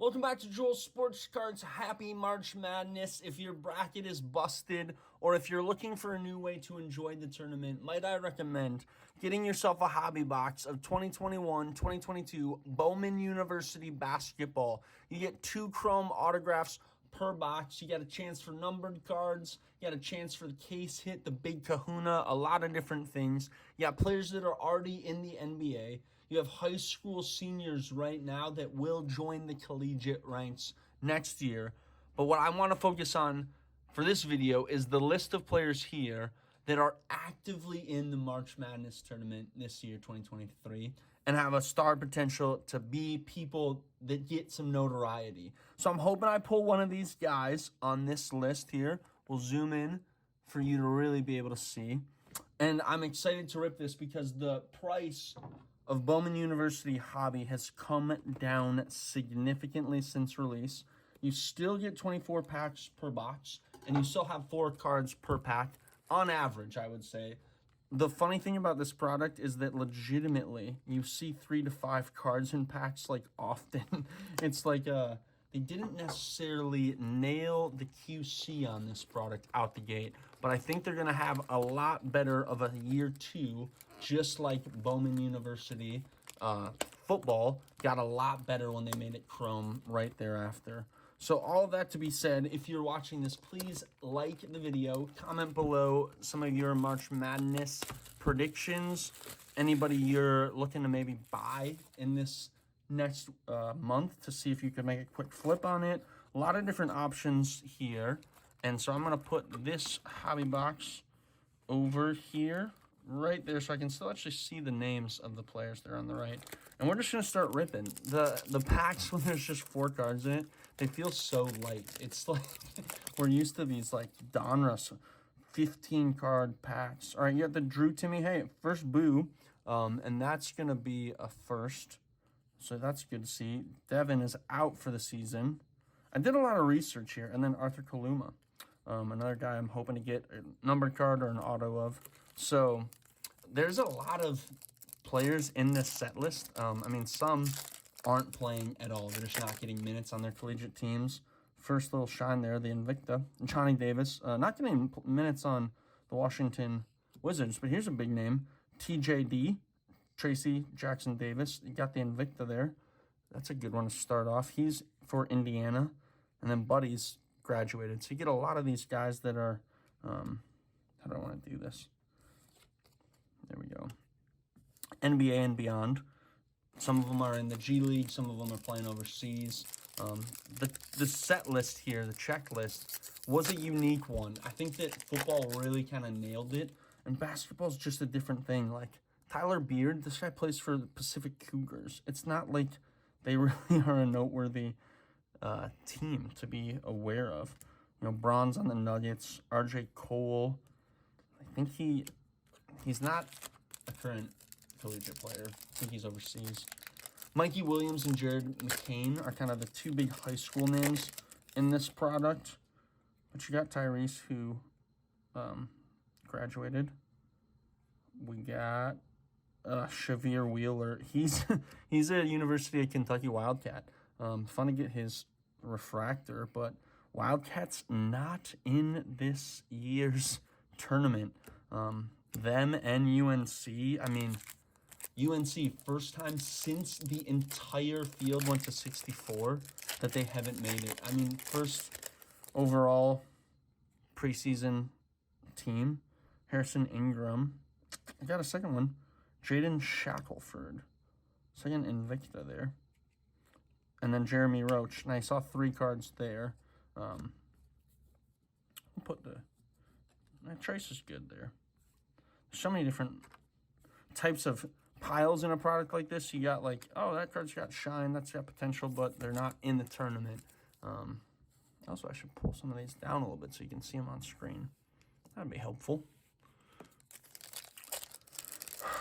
Welcome back to Joel's Sports Cards. Happy March Madness. If your bracket is busted or if you're looking for a new way to enjoy the tournament, might I recommend getting yourself a hobby box of 2021-2022 Bowman University basketball. You get 2 chrome autographs per box. You got a chance for numbered cards. You got a chance for the case hit, the big kahuna, a lot of different things. You got players that are already in the NBA. You have high school seniors right now that will join the collegiate ranks next year. But what I want to focus on for this video is the list of players here that are actively in the March Madness tournament this year, 2023, and have a star potential to be people that get some notoriety. So I'm hoping I pull one of these guys on this list here. We'll zoom in for you to really be able to see. And I'm excited to rip this because the price of Bowman University Hobby has come down significantly since release. You still get 24 packs per box, and you still have 4 cards per pack on average, I would say. The funny thing about this product is that legitimately you see 3 to 5 cards in packs like often. It's like they didn't necessarily nail the QC on this product out the gate, but I think they're going to have a lot better of a year 2, just like Bowman University football got a lot better when they made it chrome right thereafter. So all that to be said, if you're watching this, please like the video, comment below some of your March Madness predictions, anybody you're looking to maybe buy in this next month to see if you could make a quick flip on it. A lot of different options here. And so I'm going to put this hobby box over here, right there, so I can still actually see the names of the players there on the right. And we're just going to start ripping. The packs, when there's just 4 cards in it, they feel so light. It's like we're used to these like Donruss 15-card packs. All right, you got the Drew Timmy. Hey, first Boo, and that's going to be a first. So that's good to see. Devin is out for the season. I did a lot of research here. And then Arthur Kaluma, another guy I'm hoping to get a numbered card or an auto of. So there's a lot of players in this set list. I mean, some aren't playing at all. They're just not getting minutes on their collegiate teams. First little shine there, the Invicta. Johnny Davis, not getting minutes on the Washington Wizards, but here's a big name. TJD, Tracy Jackson Davis. You got the Invicta there. That's a good one to start off. He's for Indiana. And then Buddy's graduated. So you get a lot of these guys that are, how do I want to do this? There we go. NBA and beyond. Some of them are in the G League. Some of them are playing overseas. The set list here, the checklist, was a unique one. I think that football really kind of nailed it. And basketball's just a different thing. Like Tyler Beard, this guy plays for the Pacific Cougars. It's not like they really are a noteworthy team to be aware of. You know, bronze on the Nuggets. RJ Cole. I think he's not a current collegiate player. I think he's overseas. Mikey Williams and Jared McCain are kind of the 2 big high school names in this product. But you got Tyrese, who graduated. We got Shavir Wheeler. He's a University of Kentucky Wildcat. Fun to get his refractor, but Wildcats not in this year's tournament. Them and UNC. I mean, UNC, first time since the entire field went to 64 that they haven't made it. I mean, first overall preseason team. Harrison Ingram. I got a second one. Jaden Shackelford. Second Invicta there. And then Jeremy Roach. And I saw 3 cards there. We'll put Trace is good there. There's so many different types of piles in a product like this. You got like, oh, that card's got shine, that's got potential, but they're not in the tournament. Also, I should pull some of these down a little bit so you can see them on screen. That'd be helpful.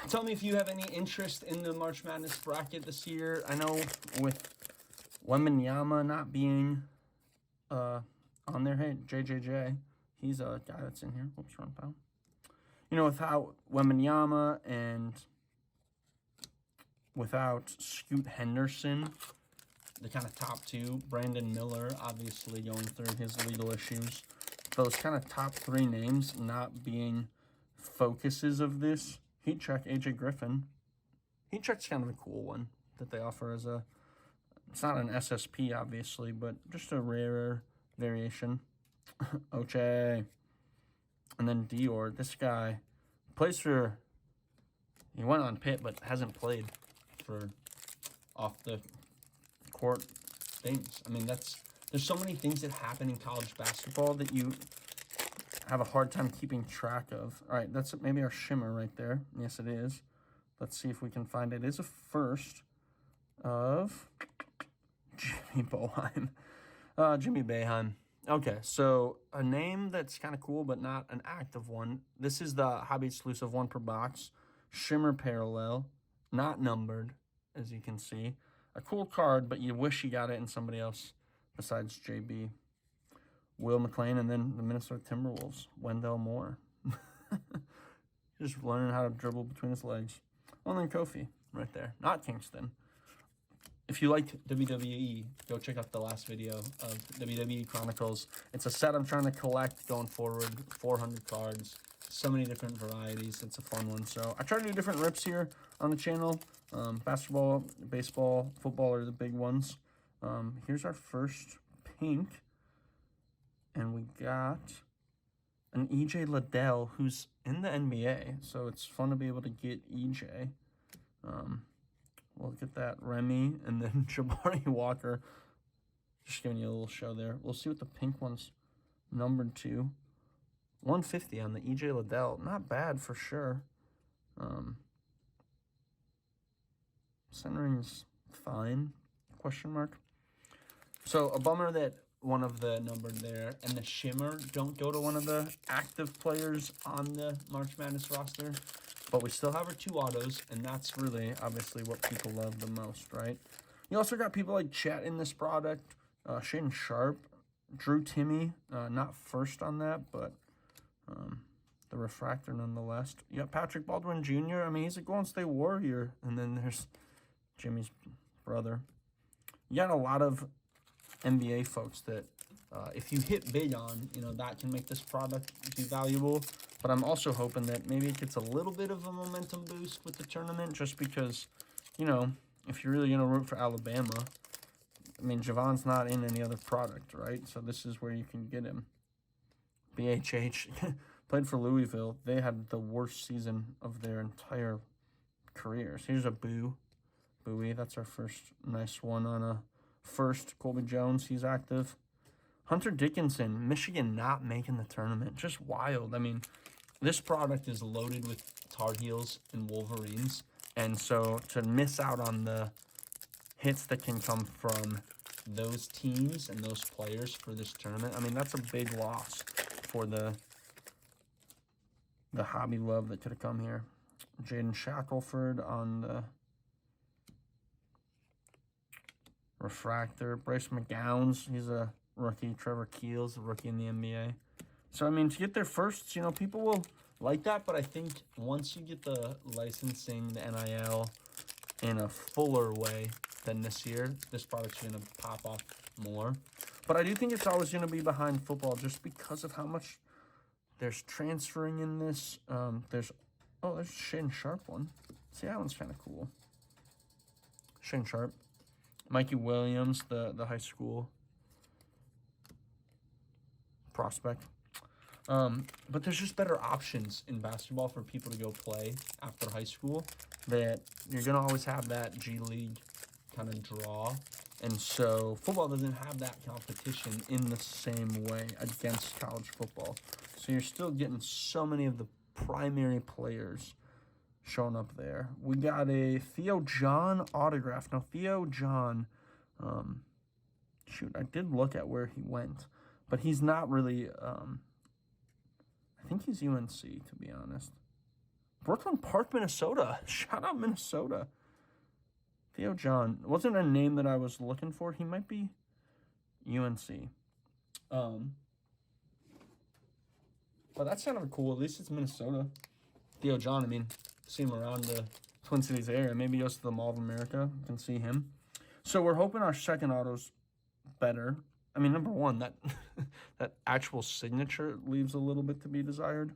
Tell me if you have any interest in the March Madness bracket this year. I know with Wembanyama not being on there, hey, JJJ, he's a guy that's in here. Oops, wrong pile. You know, without Wembanyama and without Scoot Henderson, the kind of top two. Brandon Miller, obviously going through his legal issues. Those kind of top three names not being focuses of this. Heat check, AJ Griffin. Heat check's kind of a cool one that they offer as a, it's not an SSP obviously, but just a rarer variation. Oche. And then Dior, this guy plays for, he went on Pitt, but hasn't played for off the court things. I mean, there's so many things that happen in college basketball that you have a hard time keeping track of. All right, that's maybe our shimmer right there. Yes, it is. Let's see if we can find it. It is a first of Jimmy Boeheim. Jimmy Boeheim. Okay, so a name that's kind of cool, but not an active one. This is the hobby exclusive, one per box. Shimmer parallel, not numbered, as you can see. A cool card, but you wish you got it in somebody else besides JB. Will McLean, and then the Minnesota Timberwolves, Wendell Moore. Just learning how to dribble between his legs. Well, then Kofi, right there. Not Kingston. If you liked WWE, go check out the last video of WWE Chronicles. It's a set I'm trying to collect going forward, 400 cards, so many different varieties. It's a fun one. So I try to do different rips here on the channel. Basketball, baseball, football are the big ones. Here's our first pink. And we got an EJ Liddell, who's in the NBA. So it's fun to be able to get EJ. We'll get that Remy, and then Jabari Walker. Just giving you a little show there. We'll see what the pink one's numbered to. 150 on the EJ Liddell. Not bad for sure. Centering's fine, question mark. So a bummer that one of the numbered there and the shimmer don't go to one of the active players on the March Madness roster. But we still have our two autos, and that's really, obviously, what people love the most, right? You also got people like Chet in this product, Shaden Sharp, Drew Timme, not first on that, but the refractor nonetheless. You got Patrick Baldwin Jr., I mean, he's a Golden State Warrior, and then there's Jimmy's brother. You got a lot of NBA folks that, if you hit big on, you know, that can make this product be valuable. But I'm also hoping that maybe it gets a little bit of a momentum boost with the tournament, just because, you know, if you're really going to root for Alabama, I mean, Javon's not in any other product, right? So this is where you can get him. BHH played for Louisville. They had the worst season of their entire careers. Here's a Bowie. That's our first nice one on a first. Colby Jones, he's active. Hunter Dickinson, Michigan not making the tournament. Just wild. I mean, this product is loaded with Tar Heels and Wolverines. And so to miss out on the hits that can come from those teams and those players for this tournament, I mean, that's a big loss for the hobby love that could have come here. Jaden Shackelford on the refractor. Bryce McGowns, he's a rookie. Trevor Keels, a rookie in the NBA. So, I mean, to get there first, you know, people will like that. But I think once you get the licensing, the NIL, in a fuller way than this year, this product's going to pop off more. But I do think it's always going to be behind football just because of how much there's transferring in this. There's Shane Sharp one. See, that one's kind of cool. Shane Sharp. Mikey Williams, the high school prospect. But there's just better options in basketball for people to go play after high school, that you're going to always have that G League kind of draw. And so football doesn't have that competition in the same way against college football. So you're still getting so many of the primary players showing up there. We got a Theo John autograph. Now, Theo John, shoot, I did look at where he went, but he's not really, I think he's UNC, to be honest. Brooklyn Park, Minnesota. Shout out Minnesota. Theo John. Wasn't a name that I was looking for. He might be UNC. But that's kind of cool. At least it's Minnesota. Theo John, I mean, see him around the Twin Cities area. Maybe he goes to the Mall of America. You can see him. So we're hoping our second auto's better. I mean, number one, that that actual signature leaves a little bit to be desired.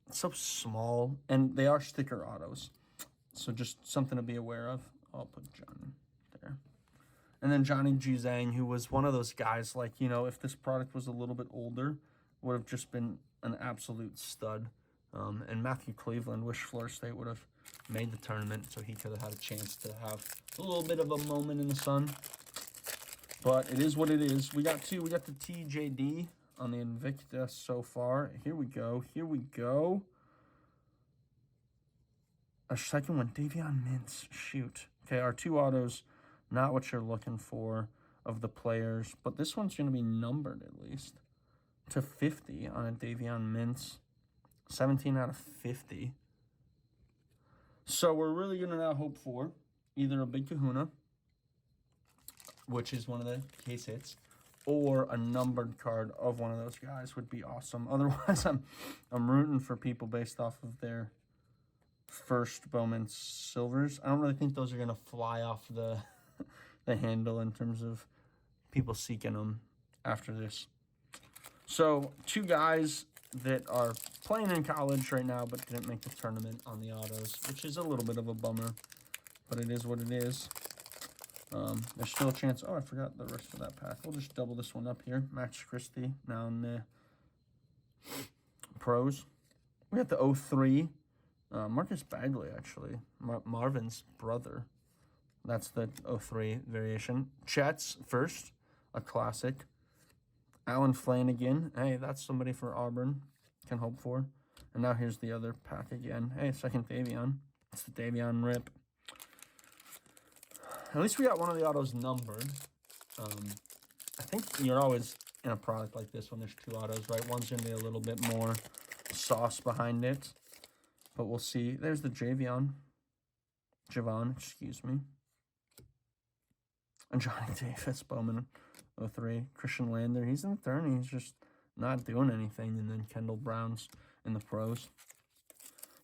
It's so small, and they are sticker autos. So just something to be aware of. I'll put Johnny there. And then Johnny G. Zhang, who was one of those guys, like, you know, if this product was a little bit older, would have just been an absolute stud. And Matthew Cleveland, wish Florida State would have made the tournament so he could have had a chance to have a little bit of a moment in the sun. But it is what it is. We got two. We got the TJD on the Invicta so far. Here we go. Here we go. Our second one, Davion Mintz. Shoot. Okay, our two autos, not what you're looking for of the players. But this one's going to be numbered at least to 50 on a Davion Mintz. 17 out of 50. So we're really going to now hope for either a big kahuna, which is one of the case hits, or a numbered card of one of those guys would be awesome. Otherwise, I'm rooting for people based off of their first Bowman silvers. I don't really think those are going to fly off the handle in terms of people seeking them after this. So two guys that are playing in college right now but didn't make the tournament on the autos, which is a little bit of a bummer, but it is what it is. There's still a chance. Oh, I forgot the rest of that pack. We'll just double this one up here. Max Christie now in the pros. We got the 03. Marcus Bagley, actually. Marvin's brother. That's the 03 variation. Chet's first, a classic. Alan Flanagan. Hey, that's somebody for Auburn. Can hope for. And now here's the other pack again. Hey, second Davion. It's the Davion rip. At least we got one of the autos numbered. I think you're always in a product like this when there's two autos, right? One's going to be a little bit more sauce behind it. But we'll see. There's the Javon, excuse me. And Johnny Davis, Bowman, 03. Christian Lander, he's in the 30. He's just not doing anything. And then Kendall Brown's in the pros.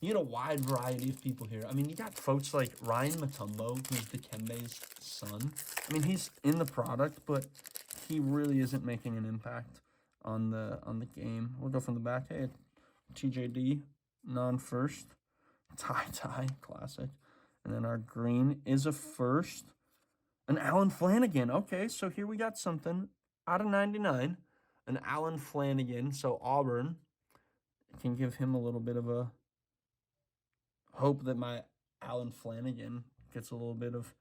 You get a wide variety of people here. I mean, you got folks like Ryan Matumbo, who's Dikembe's son. I mean, he's in the product, but he really isn't making an impact on the game. We'll go from the back. Hey, TJD, non-first. Tie, classic. And then our green is a first. An Alan Flanagan. Okay, so here we got something out of 99. An Alan Flanagan. So Auburn can give him a little bit of a hope that my Alan Flanagan gets a little bit of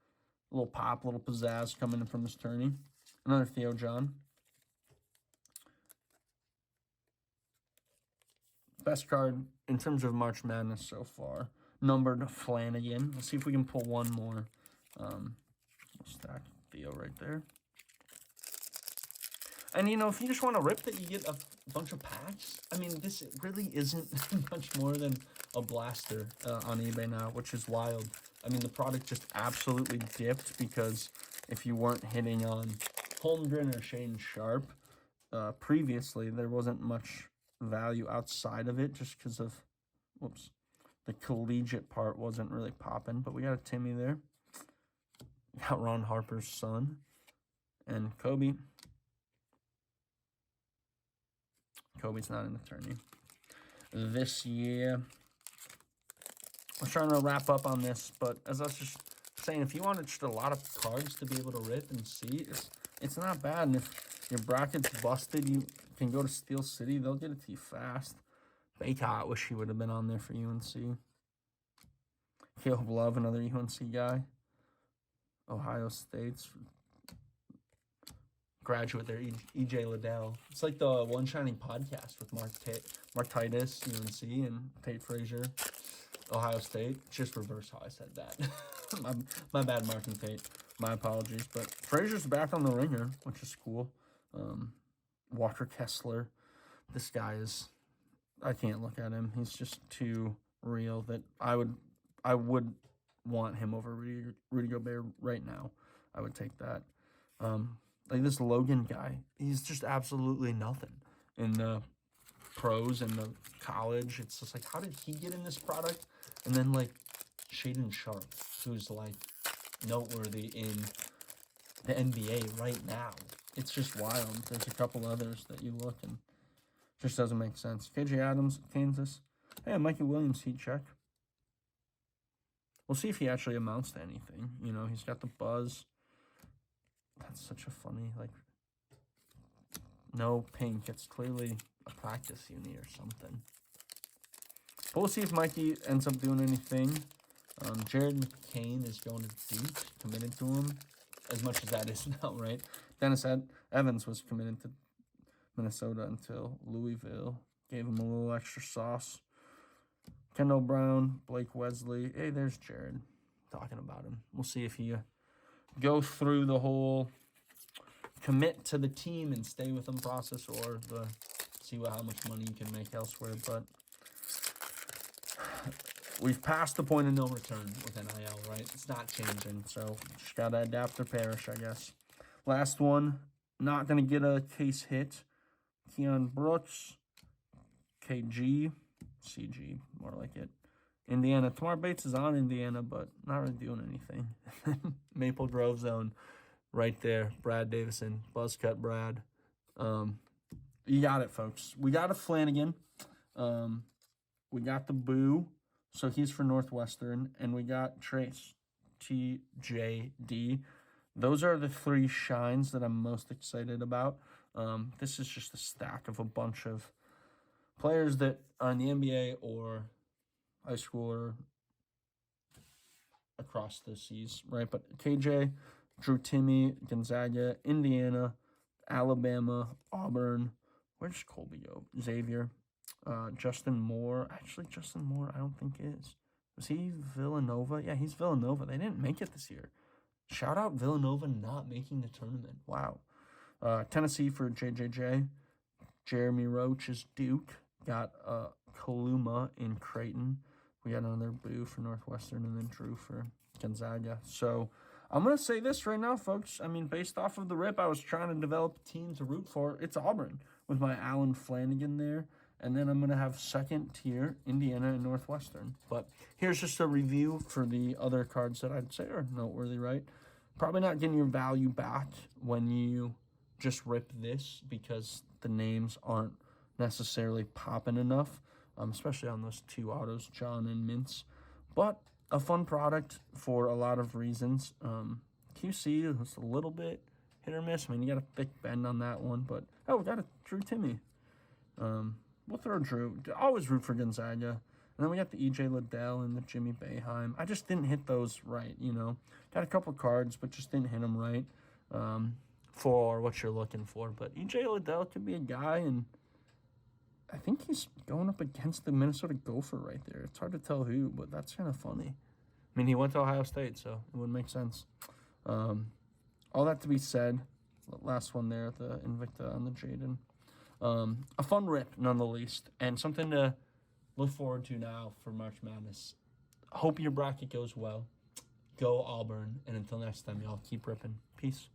a little pop, a little pizzazz coming in from his tourney. Another Theo John. Best card in terms of March Madness so far. Numbered Flanagan. Let's see if we can pull one more. We'll stack Theo right there. And, you know, if you just want to rip that, you get a bunch of packs. I mean, this really isn't much more than a blaster on eBay now, which is wild. I mean, the product just absolutely dipped because if you weren't hitting on Holmgren or Shane Sharp previously, there wasn't much value outside of it just because of, whoops, the collegiate part wasn't really popping. But we got a Timmy there. We got Ron Harper's son and Kobe. Kobe's not in the tourney this year. I'm trying to wrap up on this, but as I was just saying, if you wanted just a lot of cards to be able to rip and see, it's not bad. And if your bracket's busted, you can go to Steel City. They'll get it to you fast. Baycott, wish he would have been on there for UNC. Caleb Love, another UNC guy. Ohio State's graduate there, EJ Liddell. It's like the One Shining podcast with Mark Titus, UNC, and Tate Frazier, Ohio State. Just reverse how I said that. my bad, Mark and Tate. My apologies. But Frazier's back on the ringer, which is cool. Walker Kessler. This guy is, I can't look at him. He's just too real that I would want him over Rudy Gobert right now. I would take that. Like this Logan guy, he's just absolutely nothing in the pros and the college. It's just like, how did he get in this product? And then like Shaden Sharp, who's like noteworthy in the NBA right now. It's just wild. There's a couple others that you look and just doesn't make sense. KJ Adams, Kansas. Hey, Mikey Williams, heat check. We'll see if he actually amounts to anything. You know, he's got the buzz. That's such a funny, like, no pink. It's clearly a practice uni or something. But we'll see if Mikey ends up doing anything. Jared McCain is going to Duke, committed to him, as much as that is now, right? Dennis Evans was committed to Minnesota until Louisville. Gave him a little extra sauce. Kendall Brown, Blake Wesley. Hey, there's Jared. Talking about him. We'll see if he go through the whole commit to the team and stay with them process, or the see how much money you can make elsewhere. But we've passed the point of no return with NIL, right? It's not changing, so just gotta adapt or perish, I guess. Last one, not gonna get a case hit. Keon Brooks, KG, CG, more like it. Indiana. Tamar Bates is on Indiana, but not really doing anything. Maple Grove zone right there. Brad Davison. Buzzcut Brad. You got it, folks. We got a Flanagan. We got the Boo. So he's for Northwestern. And we got Trace. TJD. Those are the three shines that I'm most excited about. This is just a stack of a bunch of players that are in the NBA or high school or across the seas, right? But KJ, Drew Timme, Gonzaga, Indiana, Alabama, Auburn. Where's Colby go? Xavier, Justin Moore. Actually, Justin Moore, I don't think is. Was he Villanova? Yeah, he's Villanova. They didn't make it this year. Shout out Villanova not making the tournament. Wow. Tennessee for JJJ. Jeremy Roach is Duke. Got Kaluma in Creighton. We got another Boo for Northwestern, and then Drew for Gonzaga. So I'm going to say this right now, folks. I mean, based off of the rip, I was trying to develop a team to root for. It's Auburn with my Alan Flanagan there. And then I'm going to have second tier Indiana and Northwestern. But here's just a review for the other cards that I'd say are noteworthy, right? Probably not getting your value back when you just rip this because the names aren't necessarily popping enough, especially on those two autos, John and Mintz. But a fun product for a lot of reasons. QC was a little bit hit or miss. I mean, you got a thick bend on that one, but oh, we got a Drew Timme. We'll throw Drew. Always root for Gonzaga. And then we got the EJ Liddell and the Jimmy Boeheim. I just didn't hit those right, you know. Got a couple cards, but just didn't hit them right for what you're looking for. But EJ Liddell could be a guy, and I think he's going up against the Minnesota Gopher right there. It's hard to tell who, but that's kind of funny. I mean, he went to Ohio State, so it wouldn't make sense. All that to be said, last one there, the Invicta on the Jaden. A fun rip, none the least, and something to look forward to now for March Madness. Hope your bracket goes well. Go Auburn, and until next time, y'all, keep ripping. Peace.